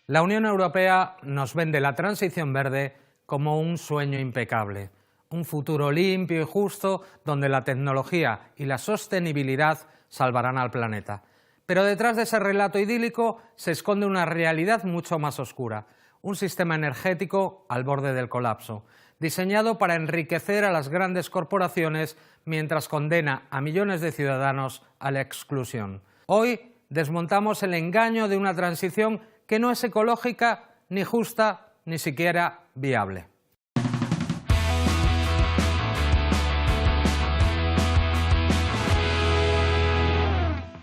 La Unión Europea nos vende la transición verde como un sueño impecable, un futuro limpio y justo donde la tecnología y la sostenibilidad salvarán al planeta. Pero detrás de ese relato idílico se esconde una realidad mucho más oscura, un sistema energético al borde del colapso, diseñado para enriquecer a las grandes corporaciones mientras condena a millones de ciudadanos a la exclusión. Hoy desmontamos el engaño de una transición que no es ecológica, ni justa, ni siquiera viable.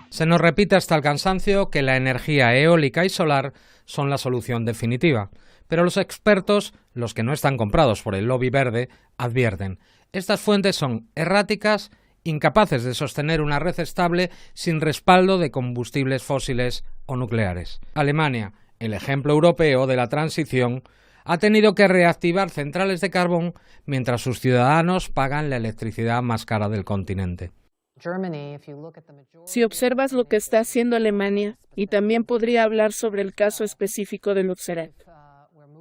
Se nos repite hasta el cansancio que la energía eólica y solar son la solución definitiva, pero los expertos, los que no están comprados por el lobby verde, advierten: estas fuentes son erráticas, incapaces de sostener una red estable sin respaldo de combustibles fósiles o nucleares. Alemania, el ejemplo europeo de la transición, ha tenido que reactivar centrales de carbón mientras sus ciudadanos pagan la electricidad más cara del continente. Si observas lo que está haciendo Alemania, y también podría hablar sobre el caso específico de Lützerath,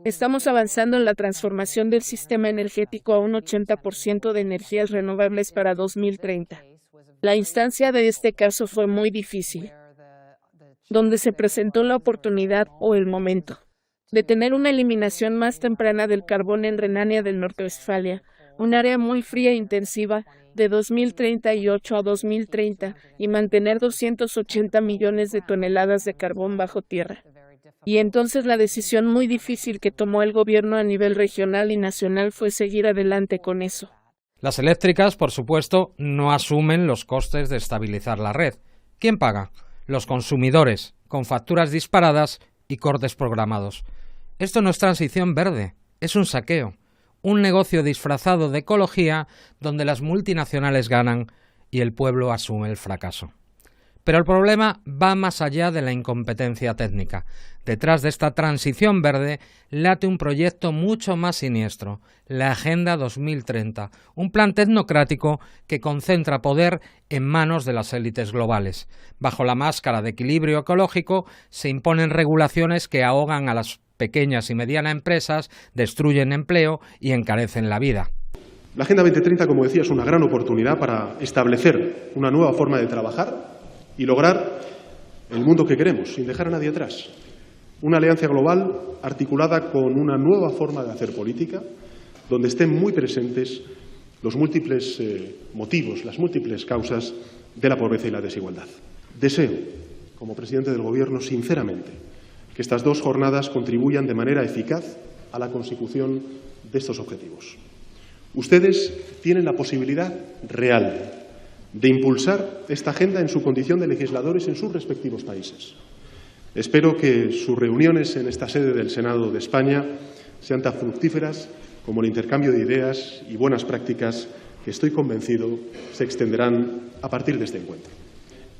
estamos avanzando en la transformación del sistema energético a un 80% de energías renovables para 2030. La instancia de este caso fue muy difícil, donde se presentó la oportunidad o el momento de tener una eliminación más temprana del carbón en Renania del Norte-Westfalia, un área muy fría e intensiva, de 2038 a 2030, y mantener 280 millones de toneladas de carbón bajo tierra. Y entonces la decisión muy difícil que tomó el gobierno a nivel regional y nacional fue seguir adelante con eso. Las eléctricas, por supuesto, no asumen los costes de estabilizar la red. ¿Quién paga? Los consumidores, con facturas disparadas y cortes programados. Esto no es transición verde, es un saqueo. Un negocio disfrazado de ecología donde las multinacionales ganan y el pueblo asume el fracaso. Pero el problema va más allá de la incompetencia técnica. Detrás de esta transición verde late un proyecto mucho más siniestro, la Agenda 2030, un plan tecnocrático que concentra poder en manos de las élites globales. Bajo la máscara de equilibrio ecológico se imponen regulaciones que ahogan a las pequeñas y medianas empresas, destruyen empleo y encarecen la vida. La Agenda 2030, como decía, es una gran oportunidad para establecer una nueva forma de trabajar y lograr el mundo que queremos, sin dejar a nadie atrás. Una alianza global articulada con una nueva forma de hacer política, donde estén muy presentes los múltiples motivos, las múltiples causas de la pobreza y la desigualdad. Deseo, como presidente del Gobierno, sinceramente, que estas dos jornadas contribuyan de manera eficaz a la consecución de estos objetivos. Ustedes tienen la posibilidad real de impulsar esta agenda en su condición de legisladores en sus respectivos países. Espero que sus reuniones en esta sede del Senado de España sean tan fructíferas como el intercambio de ideas y buenas prácticas que estoy convencido se extenderán a partir de este encuentro.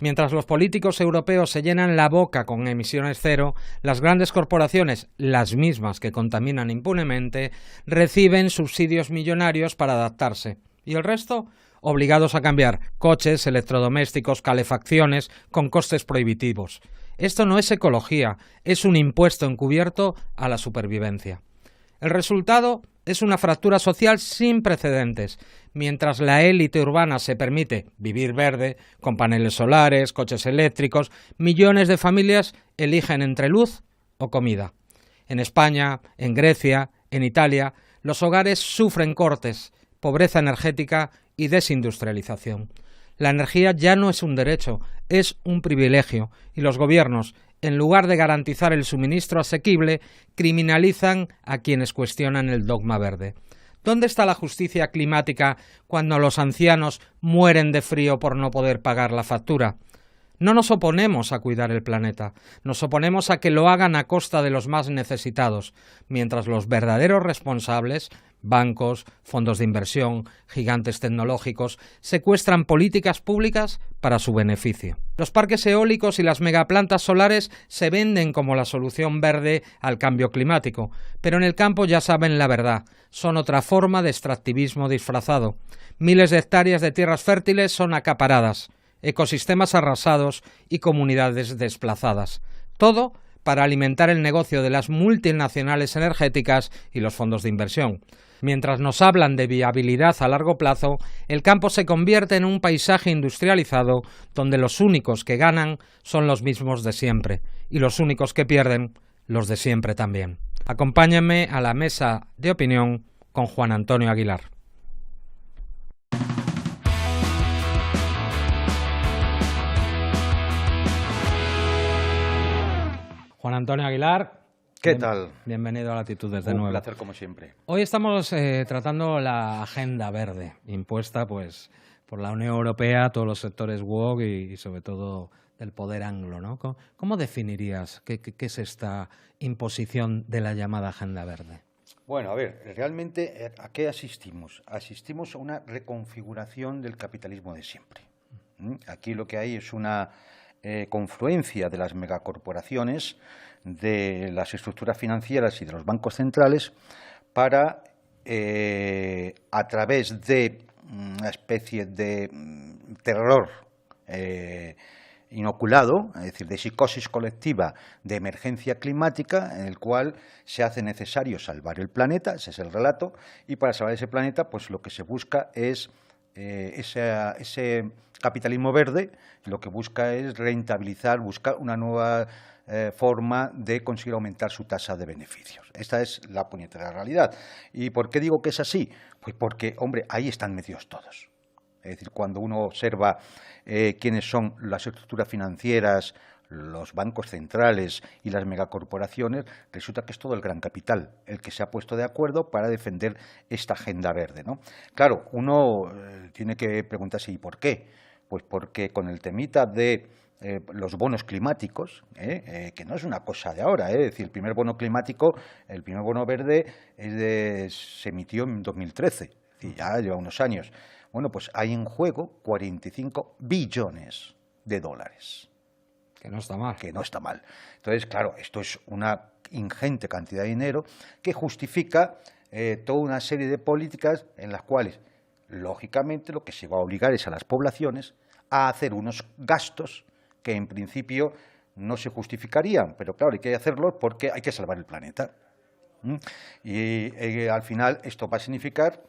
Mientras los políticos europeos se llenan la boca con emisiones cero, las grandes corporaciones, las mismas que contaminan impunemente, reciben subsidios millonarios para adaptarse. ¿Y el resto? Obligados a cambiar coches, electrodomésticos, calefacciones, con costes prohibitivos. Esto no es ecología, es un impuesto encubierto a la supervivencia. El resultado es una fractura social sin precedentes. Mientras la élite urbana se permite vivir verde, con paneles solares, coches eléctricos, millones de familias eligen entre luz o comida. En España, en Grecia, en Italia, los hogares sufren cortes, pobreza energética y desindustrialización. La energía ya no es un derecho, es un privilegio, y los gobiernos, en lugar de garantizar el suministro asequible, criminalizan a quienes cuestionan el dogma verde. ¿Dónde está la justicia climática cuando los ancianos mueren de frío por no poder pagar la factura? No nos oponemos a cuidar el planeta, nos oponemos a que lo hagan a costa de los más necesitados, mientras los verdaderos responsables, bancos, fondos de inversión, gigantes tecnológicos, secuestran políticas públicas para su beneficio. Los parques eólicos y las megaplantas solares se venden como la solución verde al cambio climático, pero en el campo ya saben la verdad, son otra forma de extractivismo disfrazado. Miles de hectáreas de tierras fértiles son acaparadas, ecosistemas arrasados y comunidades desplazadas. Todo para alimentar el negocio de las multinacionales energéticas y los fondos de inversión. Mientras nos hablan de viabilidad a largo plazo, el campo se convierte en un paisaje industrializado donde los únicos que ganan son los mismos de siempre y los únicos que pierden, los de siempre también. Acompáñenme a la mesa de opinión con Juan Antonio Aguilar. Juan Antonio Aguilar. ¿Qué tal? Bienvenido a Latitudes de nuevo. Un placer como siempre. Hoy estamos tratando la agenda verde, impuesta pues por la Unión Europea a todos los sectores woke y sobre todo del poder anglo, ¿no? ¿Cómo definirías qué es esta imposición de la llamada agenda verde? Bueno, a ver, realmente, ¿a qué asistimos? Asistimos a una reconfiguración del capitalismo de siempre. Aquí lo que hay es una confluencia de las megacorporaciones, de las estructuras financieras y de los bancos centrales para, a través de una especie de terror inoculado, es decir, de psicosis colectiva de emergencia climática, en el cual se hace necesario salvar el planeta, ese es el relato, y para salvar ese planeta, pues lo que se busca es ese capitalismo verde, lo que busca es rentabilizar, buscar una nueva forma de conseguir aumentar su tasa de beneficios. Esta es la puñetera realidad. ¿Y por qué digo que es así? Pues porque, hombre, ahí están metidos todos. Es decir, cuando uno observa quiénes son las estructuras financieras, los bancos centrales y las megacorporaciones, resulta que es todo el gran capital el que se ha puesto de acuerdo para defender esta agenda verde, ¿no? Claro, uno tiene que preguntarse ¿y por qué? Pues porque con el temita de los bonos climáticos, que no es una cosa de ahora, es decir, el primer bono climático, el primer bono verde se emitió en 2013, es decir, ya lleva unos años. Bueno, pues hay en juego 45 billones de dólares. Que no está mal. Que no está mal. Entonces, claro, esto es una ingente cantidad de dinero que justifica toda una serie de políticas en las cuales, lógicamente, lo que se va a obligar es a las poblaciones a hacer unos gastos que en principio no se justificarían, pero claro, hay que hacerlos porque hay que salvar el planeta. Y al final esto va a significar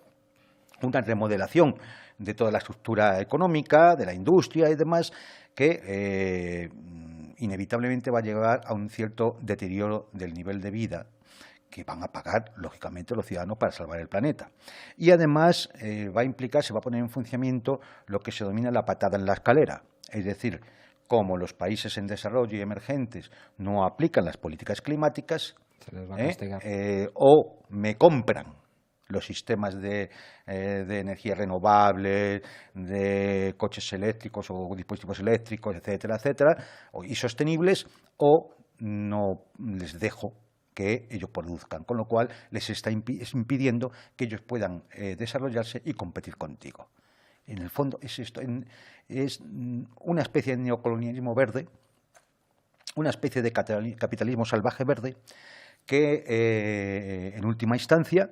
una remodelación de toda la estructura económica, de la industria y demás, que inevitablemente va a llevar a un cierto deterioro del nivel de vida que van a pagar, lógicamente, los ciudadanos para salvar el planeta. Y además va a implicar, se va a poner en funcionamiento lo que se denomina la patada en la escalera, es decir, como los países en desarrollo y emergentes no aplican las políticas climáticas, se les va a castigar. O me compran los sistemas de energía renovable, de coches eléctricos o dispositivos eléctricos, etcétera, etcétera, y sostenibles, o no les dejo que ellos produzcan, con lo cual les está impidiendo que ellos puedan desarrollarse y competir contigo. En el fondo es esto, es una especie de neocolonialismo verde, una especie de capitalismo salvaje verde que en última instancia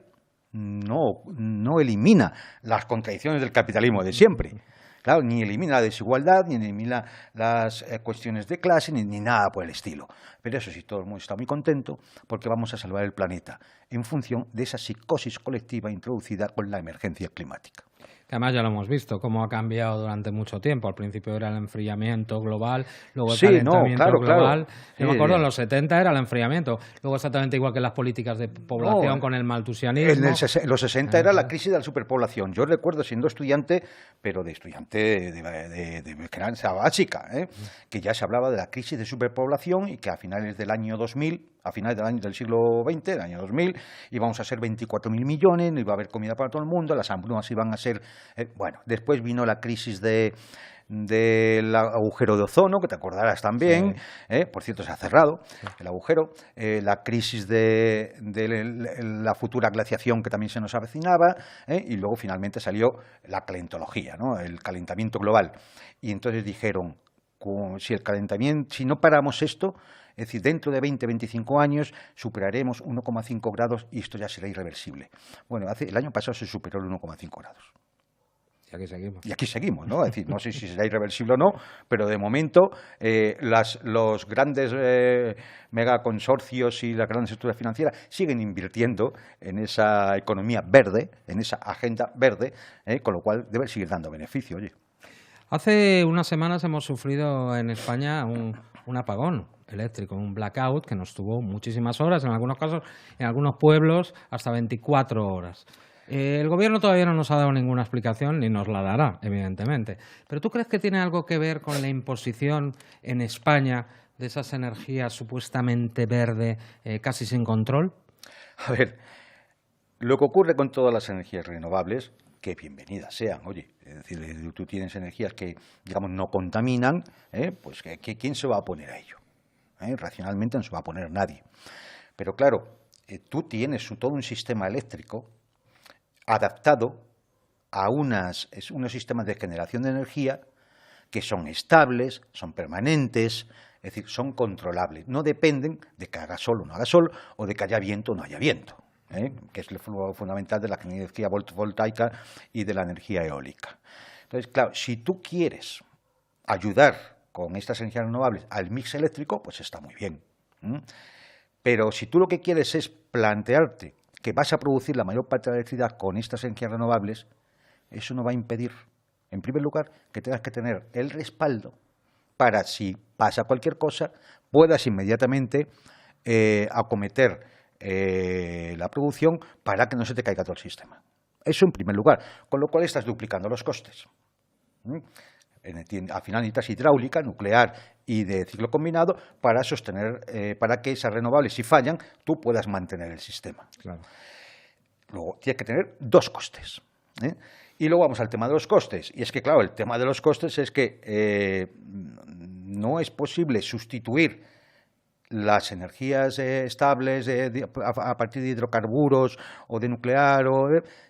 no elimina las contradicciones del capitalismo de siempre. Claro, ni elimina la desigualdad, ni elimina las cuestiones de clase, ni nada por el estilo. Pero eso sí, todo el mundo está muy contento porque vamos a salvar el planeta en función de esa psicosis colectiva introducida con la emergencia climática. Además ya lo hemos visto, cómo ha cambiado durante mucho tiempo. Al principio era el enfriamiento global, luego el calentamiento global. Claro. Yo me acuerdo, en los 70 era el enfriamiento. Luego exactamente igual que las políticas de población con el maltusianismo. En los 60 era la crisis de la superpoblación. Yo recuerdo siendo estudiante, pero de estudiante de crianza básica, que ya se hablaba de la crisis de superpoblación y que a finales del año 2000, a finales del siglo XX, del año 2000, íbamos a ser 24.000 millones, no iba a haber comida para todo el mundo, las hambrunas iban a ser... bueno, después vino la crisis del agujero de ozono, que te acordarás también, sí. Por cierto se ha cerrado el agujero, la crisis de la futura glaciación que también se nos avecinaba, y luego finalmente salió la calentología, ¿no? El calentamiento global. Y entonces dijeron, si no paramos esto, es decir, dentro de 20-25 años superaremos 1,5 grados y esto ya será irreversible. Bueno, el año pasado se superó el 1,5 grados. seguimos. Y aquí seguimos, ¿no? Es decir, no sé si será irreversible o no, pero de momento los grandes megaconsorcios y las grandes estructuras financieras siguen invirtiendo en esa economía verde, en esa agenda verde, con lo cual debe seguir dando beneficio, oye. Hace unas semanas hemos sufrido en España un apagón eléctrico, un blackout que nos tuvo muchísimas horas, en algunos casos, en algunos pueblos, hasta 24 horas. El gobierno todavía no nos ha dado ninguna explicación ni nos la dará, evidentemente. ¿Pero tú crees que tiene algo que ver con la imposición en España de esas energías supuestamente verde, casi sin control? A ver, lo que ocurre con todas las energías renovables, que bienvenidas sean, oye, es decir, tú tienes energías que, digamos, no contaminan, pues ¿quién se va a oponer a ello? Racionalmente no se va a oponer nadie. Pero claro, tú tienes todo un sistema eléctrico adaptado a unos sistemas de generación de energía que son estables, son permanentes, es decir, son controlables. No dependen de que haga sol o no haga sol, o de que haya viento o no haya viento, que es lo fundamental de la energía fotovoltaica y de la energía eólica. Entonces, claro, si tú quieres ayudar con estas energías renovables al mix eléctrico, pues está muy bien. Pero si tú lo que quieres es plantearte que vas a producir la mayor parte de la electricidad con estas energías renovables, eso no va a impedir, en primer lugar, que tengas que tener el respaldo para, si pasa cualquier cosa, puedas inmediatamente acometer la producción para que no se te caiga todo el sistema. Eso en primer lugar, con lo cual estás duplicando los costes. Al final necesitas hidráulica, nuclear y de ciclo combinado para sostener, para que esas renovables, si fallan, tú puedas mantener el sistema. Claro. Luego, tienes que tener dos costes. Y luego vamos al tema de los costes. Y es que, claro, el tema de los costes es que no es posible sustituir las energías estables a partir de hidrocarburos o de nuclear,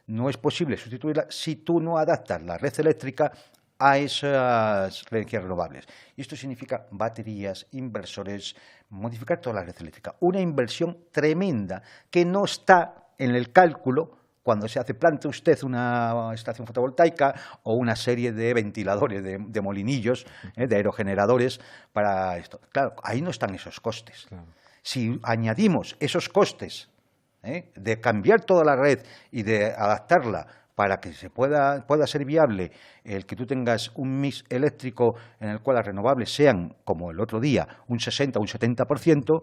no es posible sustituirlas si tú no adaptas la red eléctrica a esas energías renovables. Y esto significa baterías, inversores, modificar toda la red eléctrica. Una inversión tremenda que no está en el cálculo cuando se hace. Plante usted una estación fotovoltaica o una serie de ventiladores, de molinillos, de aerogeneradores para esto. Claro, ahí no están esos costes. Claro. Si añadimos esos costes de cambiar toda la red y de adaptarla para que se pueda ser viable el que tú tengas un mix eléctrico en el cual las renovables sean, como el otro día, un 60 o un 70%,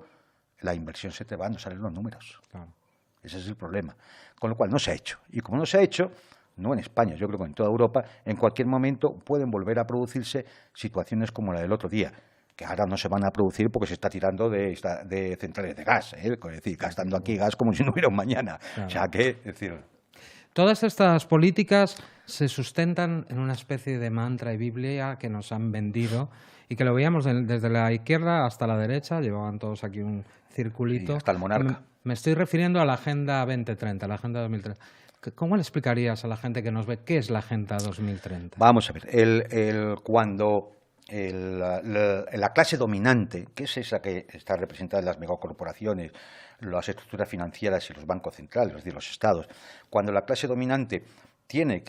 la inversión se te va, no salen los números. Claro. Ese es el problema. Con lo cual no se ha hecho. Y como no se ha hecho, no en España, yo creo que en toda Europa, en cualquier momento pueden volver a producirse situaciones como la del otro día, que ahora no se van a producir porque se está tirando de centrales de gas, es decir, gastando aquí gas como si no hubiera un mañana. Claro. O sea que, es decir... Todas estas políticas se sustentan en una especie de mantra y biblia que nos han vendido y que lo veíamos desde la izquierda hasta la derecha, llevaban todos aquí un circulito. Y hasta el monarca. Me estoy refiriendo a la Agenda 2030, la Agenda 2030. ¿Cómo le explicarías a la gente que nos ve qué es la Agenda 2030? Vamos a ver, cuando la clase dominante, que es esa que está representada en las megacorporaciones, las estructuras financieras y los bancos centrales, es decir, los estados, cuando la clase dominante tiene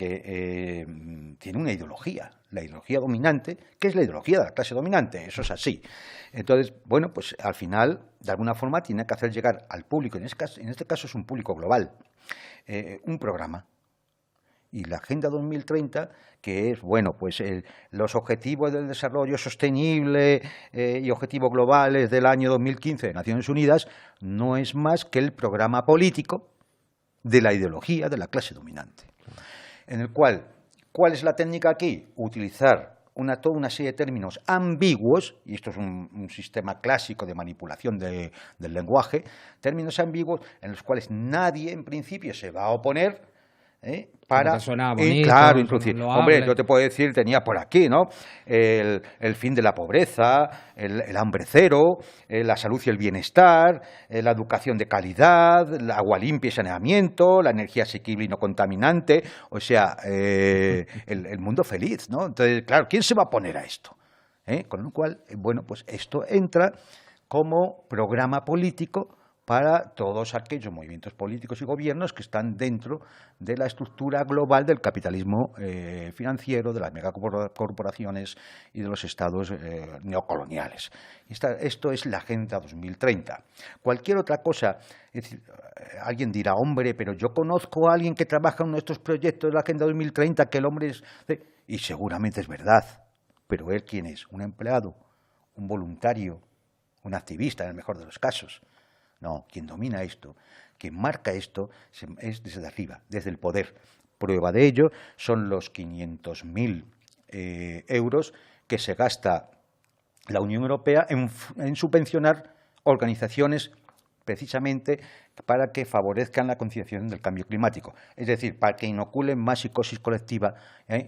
una ideología, la ideología dominante, ¿qué es la ideología de la clase dominante? Eso es así. Entonces, bueno, pues al final, de alguna forma, tiene que hacer llegar al público, en este caso es un público global, un programa. Y la Agenda 2030, que es, bueno, pues los objetivos del desarrollo sostenible y objetivos globales del año 2015 de Naciones Unidas, no es más que el programa político de la ideología de la clase dominante. En el cual, ¿cuál es la técnica aquí? Utilizar toda una serie de términos ambiguos, y esto es un sistema clásico de manipulación del lenguaje, términos ambiguos en los cuales nadie en principio se va a oponer, para bonito, claro, introducir. Hombre, yo te puedo decir, tenía por aquí, ¿no? El fin de la pobreza, el hambre cero, la salud y el bienestar, la educación de calidad, el agua limpia y saneamiento, la energía asequible y no contaminante, o sea, el mundo feliz, ¿no? Entonces, claro, ¿quién se va a oponer a esto? Con lo cual, bueno, pues esto entra como programa político para todos aquellos movimientos políticos y gobiernos que están dentro de la estructura global del capitalismo financiero, de las megacorporaciones y de los estados neocoloniales. Esto es la Agenda 2030. Cualquier otra cosa, es decir, alguien dirá, hombre, pero yo conozco a alguien que trabaja en uno de estos proyectos de la Agenda 2030, que el hombre es... Y seguramente es verdad, pero ¿él quién es? ¿Un empleado? ¿Un voluntario? ¿Un activista, en el mejor de los casos? No, quien domina esto, quien marca esto, es desde arriba, desde el poder. Prueba de ello son los 500.000 euros que se gasta la Unión Europea en subvencionar organizaciones precisamente para que favorezcan la concienciación del cambio climático. Es decir, para que inoculen más psicosis colectiva,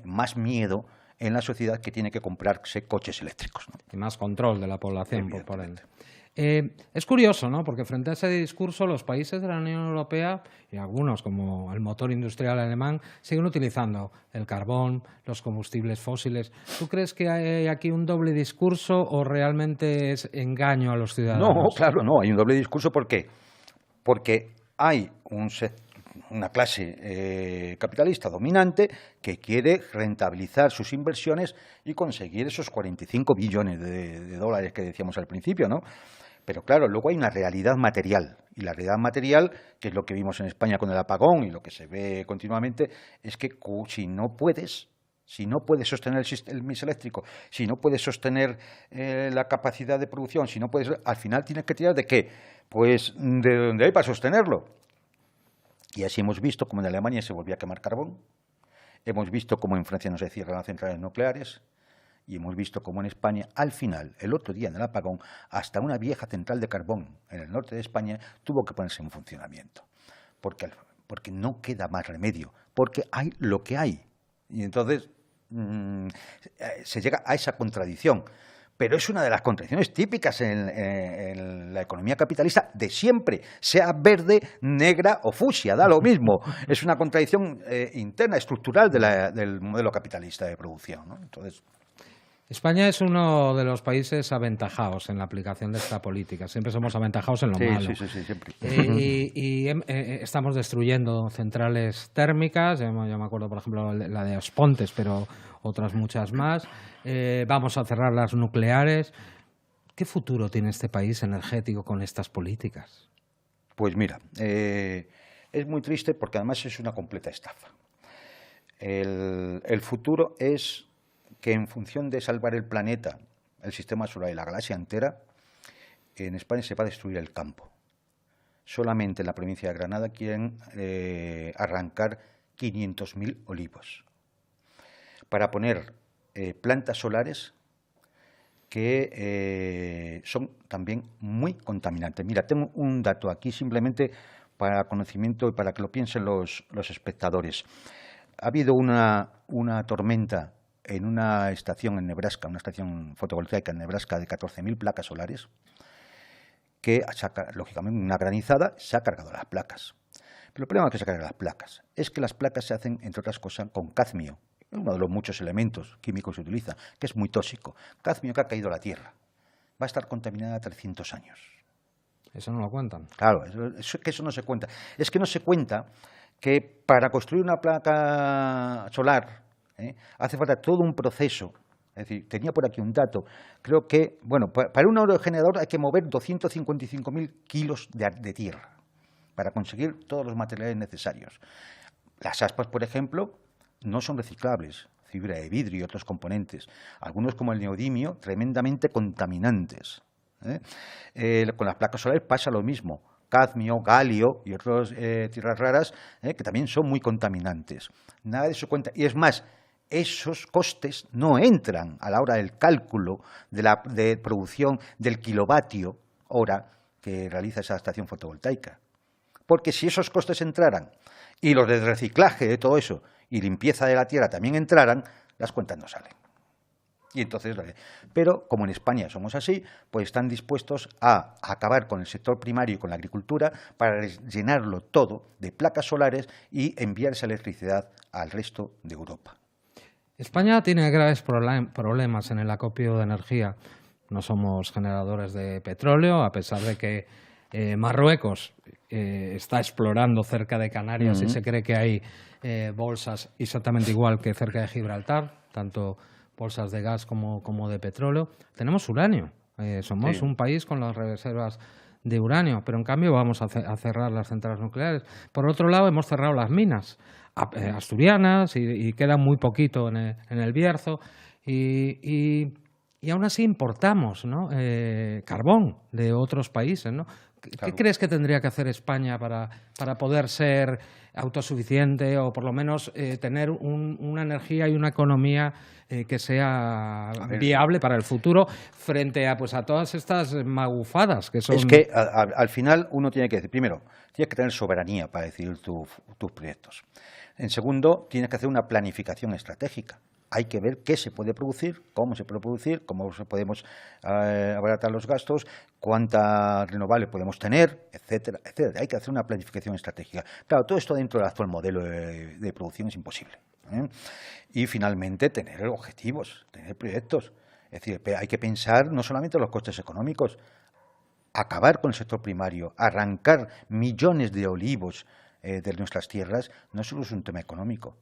más miedo en la sociedad que tiene que comprarse coches eléctricos, ¿no? Y más control de la población por él. Es curioso, ¿no? Porque frente a ese discurso los países de la Unión Europea y algunos, como el motor industrial alemán, siguen utilizando el carbón, los combustibles fósiles. ¿Tú crees que hay aquí un doble discurso o realmente es engaño a los ciudadanos? No, claro, no, hay un doble discurso. ¿Por qué? Porque hay una clase capitalista dominante que quiere rentabilizar sus inversiones y conseguir esos 45 billones de dólares que decíamos al principio, ¿no? Pero claro, luego hay una realidad material, y la realidad material, que es lo que vimos en España con el apagón y lo que se ve continuamente, es que si no puedes sostener el mix eléctrico, si no puedes sostener la capacidad de producción, si no puedes, al final tienes que tirar ¿de qué? Pues de donde hay para sostenerlo. Y así hemos visto cómo en Alemania se volvía a quemar carbón, hemos visto cómo en Francia no se cierran las centrales nucleares, y hemos visto cómo en España, al final, el otro día en el apagón, hasta una vieja central de carbón en el norte de España tuvo que ponerse en funcionamiento, porque no queda más remedio, porque hay lo que hay. Y entonces se llega a esa contradicción. Pero es una de las contradicciones típicas en la economía capitalista de siempre, sea verde, negra o fucsia, da lo mismo. Es una contradicción interna, estructural del modelo capitalista de producción, ¿no? Entonces, España es uno de los países aventajados en la aplicación de esta política. Siempre somos aventajados en lo malo. Sí, siempre. Estamos destruyendo centrales térmicas. Yo me acuerdo, por ejemplo, la de Aspontes, pero otras muchas más. Vamos a cerrar las nucleares. ¿Qué futuro tiene este país energético con estas políticas? Pues mira, es muy triste porque además es una completa estafa. El futuro es que en función de salvar el planeta, el sistema solar y la galaxia entera, en España se va a destruir el campo. Solamente en la provincia de Granada quieren arrancar 500.000 olivos para poner plantas solares que son también muy contaminantes. Mira, tengo un dato aquí simplemente para conocimiento y para que lo piensen los espectadores. Ha habido una tormenta en una estación en Nebraska, una estación fotovoltaica en Nebraska de 14.000 placas solares, que, lógicamente, una granizada se ha cargado las placas. Pero el problema que se cargan las placas es que las placas se hacen, entre otras cosas, con cadmio, uno de los muchos elementos químicos que se utiliza, que es muy tóxico. Cadmio que ha caído a la Tierra. Va a estar contaminada 300 años. Eso no lo cuentan. Claro, eso no se cuenta. Es que no se cuenta que para construir una placa solar hace falta todo un proceso. Es decir, tenía por aquí un dato, creo que, bueno, para un aerogenerador hay que mover 255.000 kilos de tierra para conseguir todos los materiales necesarios. Las aspas, por ejemplo, no son reciclables, fibra de vidrio y otros componentes, algunos como el neodimio, tremendamente contaminantes. Con las placas solares pasa lo mismo, cadmio, galio y otras tierras raras que también son muy contaminantes. Nada de eso cuenta, y es más, esos costes no entran a la hora del cálculo de producción del kilovatio hora que realiza esa estación fotovoltaica. Porque si esos costes entraran y los de reciclaje de todo eso y limpieza de la tierra también entraran, las cuentas no salen. Y entonces, pero como en España somos así, pues están dispuestos a acabar con el sector primario y con la agricultura para llenarlo todo de placas solares y enviar esa electricidad al resto de Europa. España tiene graves problemas en el acopio de energía. No somos generadores de petróleo, a pesar de que Marruecos está explorando cerca de Canarias y se cree que hay bolsas exactamente igual que cerca de Gibraltar, tanto bolsas de gas como de petróleo. Tenemos uranio, somos un país con las reservas de uranio, pero en cambio vamos a cerrar las centrales nucleares. Por otro lado, hemos cerrado las minas asturianas y queda muy poquito en el Bierzo y aún así importamos, ¿no? Carbón de otros países, ¿no? ¿Qué crees que tendría que hacer España para poder ser autosuficiente o por lo menos tener una energía y una economía que sea viable para el futuro frente a todas estas magufadas que son? Es que al final uno tiene que decir, primero, tienes que tener soberanía para decidir tus proyectos. En segundo, tienes que hacer una planificación estratégica. Hay que ver qué se puede producir, cómo se puede producir, cómo podemos abaratar los gastos, cuánta renovable podemos tener, etcétera, etcétera. Hay que hacer una planificación estratégica. Claro, todo esto dentro del actual modelo de producción es imposible, ¿eh? Y finalmente tener objetivos, tener proyectos. Es decir, hay que pensar no solamente en los costes económicos, acabar con el sector primario, arrancar millones de olivos de nuestras tierras, no solo es un tema económico.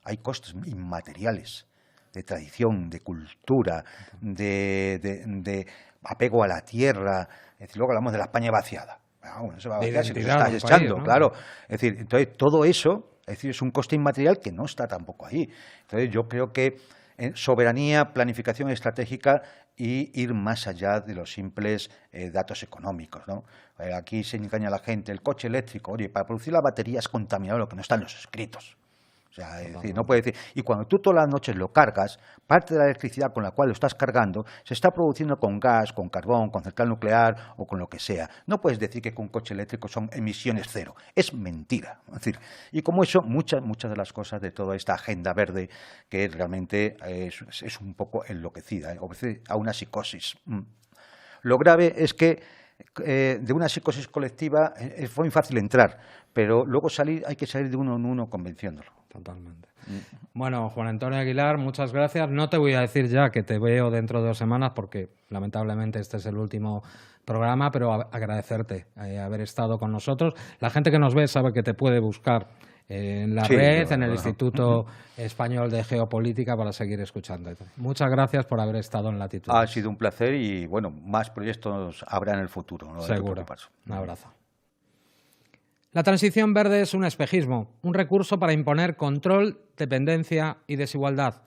Hay costes inmateriales de tradición, de cultura, de apego a la tierra. Es decir, luego hablamos de la España vaciada. Bueno, se va a vaciar si te estás echando, ¿no? Claro. Es decir, entonces todo eso es un coste inmaterial que no está tampoco ahí. Entonces yo creo que soberanía, planificación estratégica y ir más allá de los simples datos económicos, ¿no? Aquí se engaña a la gente, el coche eléctrico, oye, para producir la batería es contaminado, lo que no está en los escritos. O sea, es decir, no puede decir. Y cuando tú todas las noches lo cargas, parte de la electricidad con la cual lo estás cargando se está produciendo con gas, con carbón, con central nuclear o con lo que sea. No puedes decir que con un coche eléctrico son emisiones cero. Es mentira. Es decir, y como eso, muchas de las cosas de toda esta agenda verde que realmente es un poco enloquecida, obedece a una psicosis. Lo grave es que de una psicosis colectiva fue muy fácil entrar, pero luego hay que salir de uno en uno convenciéndolo. Totalmente. Bueno, Juan Antonio Aguilar, muchas gracias. No te voy a decir ya que te veo dentro de 2 semanas porque lamentablemente este es el último programa, pero agradecerte haber estado con nosotros. La gente que nos ve sabe que te puede buscar en la red, en el Instituto Español de Geopolítica para seguir escuchándote. Muchas gracias por haber estado en Latitudes. Ha sido un placer y, bueno, más proyectos habrá en el futuro. ¿No? Seguro. Un abrazo. La transición verde es un espejismo, un recurso para imponer control, dependencia y desigualdad.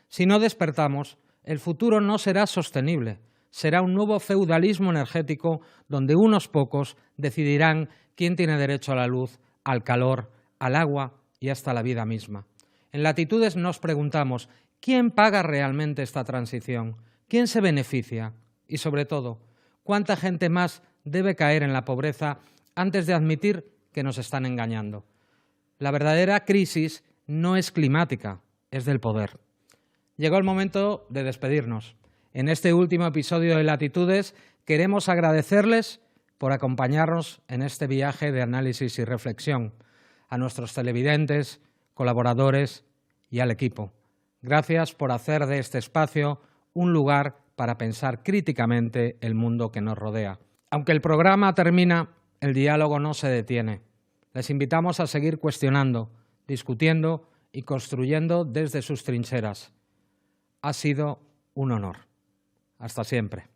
Si no despertamos, el futuro no será sostenible. Será un nuevo feudalismo energético donde unos pocos decidirán quién tiene derecho a la luz, al calor, al agua y hasta la vida misma. En Latitudes nos preguntamos, ¿quién paga realmente esta transición? ¿Quién se beneficia? Y sobre todo, ¿cuánta gente más debe caer en la pobreza antes de admitir que nos están engañando? La verdadera crisis no es climática, es del poder. Llegó el momento de despedirnos. En este último episodio de Latitudes queremos agradecerles por acompañarnos en este viaje de análisis y reflexión, a nuestros televidentes, colaboradores y al equipo. Gracias por hacer de este espacio un lugar para pensar críticamente el mundo que nos rodea. Aunque el programa termina, el diálogo no se detiene. Les invitamos a seguir cuestionando, discutiendo y construyendo desde sus trincheras. Ha sido un honor. Hasta siempre.